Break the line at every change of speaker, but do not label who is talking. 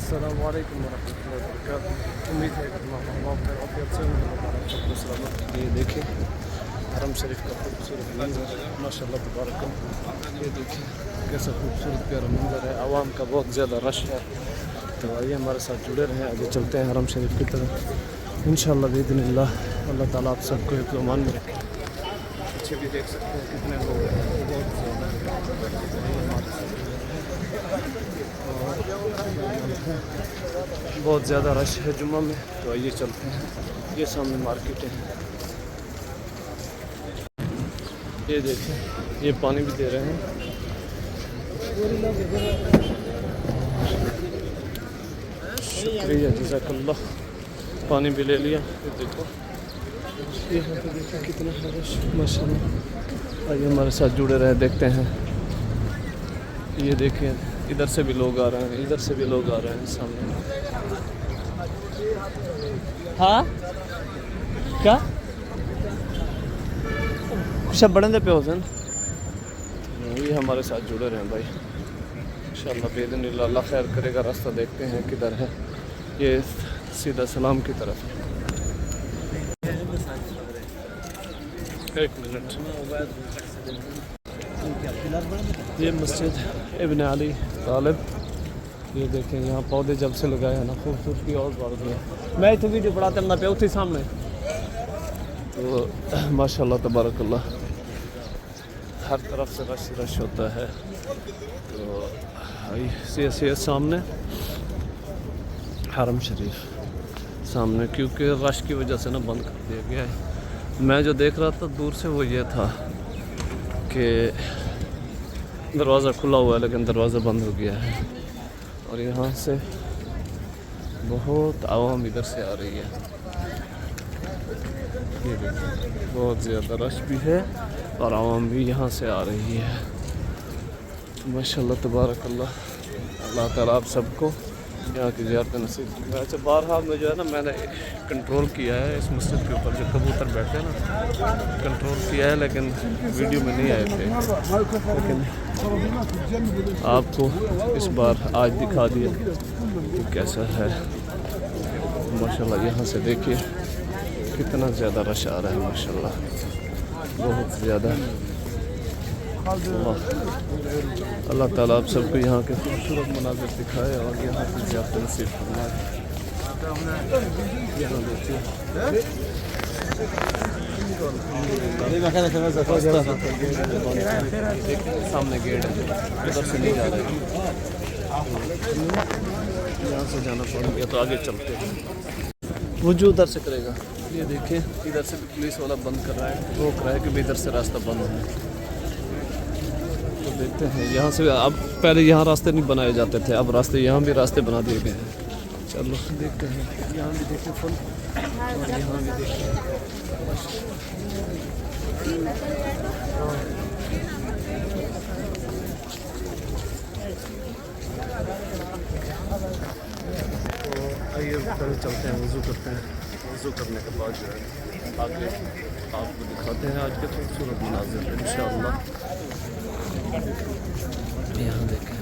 अस्सलाम वालेकुम वरहमतुल्लाहि वबरकातुहू। उम्मीद है कि अच्छे होंगे। ये देखिए हरम शरीफ का खूबसूरत मंजर, माशाल्लाह तबारक। ये देखिए कैसा खूबसूरत प्यारा मंजर है। आवाम का बहुत ज़्यादा रश है, तो आइए हमारे साथ जुड़े रहें। आगे चलते हैं हरम शरीफ की तरफ इंशाअल्लाह बिइज़्निल्लाह। अल्लाह ताला आप सबको एक ईमान में रखे। पीछे भी देख सकते हैं कितने लोग हैं, बहुत ज़्यादा। बहुत ज़्यादा रश है जुम्मा में, तो आइए चलते हैं। ये सामने मार्केट है, ये देखें, ये पानी भी दे रहे हैं। शुक्रिया जज़ाकल्लाह, पानी भी ले लिया। ये देखो यहाँ पे देखो कितना रश माशाल्लाह। आइए हमारे साथ जुड़े रहे, देखते हैं। ये देखिए इधर से भी लोग आ रहे हैं, इधर से भी लोग आ रहे हैं सामने। हाँ क्या सब बड़े पे हुसैन, ये हमारे साथ जुड़े रहे भाई इंशाअल्लाह बिइज़्निल्लाह। अल्लाह खैर करेगा। रास्ता देखते हैं किधर है। ये सीधा सलाम की तरफ है। एक मिनट, ये मस्जिद इब्न अली तालिब। ये देखें यहाँ पौधे जब से लगाए हैं ना, खूबसूरती और बढ़ गई। मैं इतने वीडियो पढ़ाते ना पे उठी सामने, तो माशाल्लाह तबारकल्लाह हर तरफ से रश रश होता है। तो ये सामने हरम शरीफ सामने, क्योंकि रश की वजह से ना बंद कर दिया गया है। मैं जो देख रहा था दूर से वो ये था कि दरवाज़ा खुला हुआ है, लेकिन दरवाज़ा बंद हो गया है। और यहाँ से बहुत आवाम इधर से आ रही है। ये देखिए बहुत ज़्यादा रश भी है और आवाम भी यहाँ से आ रही है। माशाल्लाह तबारकल्लाह। अल्लाह ताला आप सबको यहाँ की ज़ियारत नसीब। अच्छा बारहा में जो है ना, मैंने कंट्रोल किया है इस मस्जिद के ऊपर जो कबूतर बैठे हैं ना, कंट्रोल किया है, लेकिन वीडियो में नहीं आए थे। लेकिन आपको इस बार आज दिखा दिया कि कैसा है माशाल्लाह। यहाँ से देखिए कितना ज़्यादा रश आ रहा है माशाल्लाह, बहुत ज़्यादा। अल्लाह ताला आप सबको यहाँ के खूबसूरत मनाज़िर दिखाए और यहाँ की ज़ियारत नसीब फरमाए। यहाँ देखिए सामने गेट है, उधर से नहीं जा रहे हैं, यहाँ से जाना पड़ेगा। तो आगे चलते हैं, वो जो उधर से करेगा। ये देखिए इधर से भी पुलिस वाला बंद कर रहा है, रोक रहा है कि भी इधर से रास्ता बंद है। तो देखते हैं यहाँ से। अब पहले यहाँ रास्ते नहीं बनाए जाते थे, अब रास्ते यहाँ भी रास्ते बना दिए गए हैं। चलो देखते हैं। यहाँ भी देखिए फुल, और यहाँ भी देखिए। तो आइए पहले चलते हैं, वज़ू करते हैं। वज़ू करने के बाद जो है आगे आपको दिखाते हैं आज के खूबसूरत मनाज़िर इंशाअल्लाह। यहाँ देखें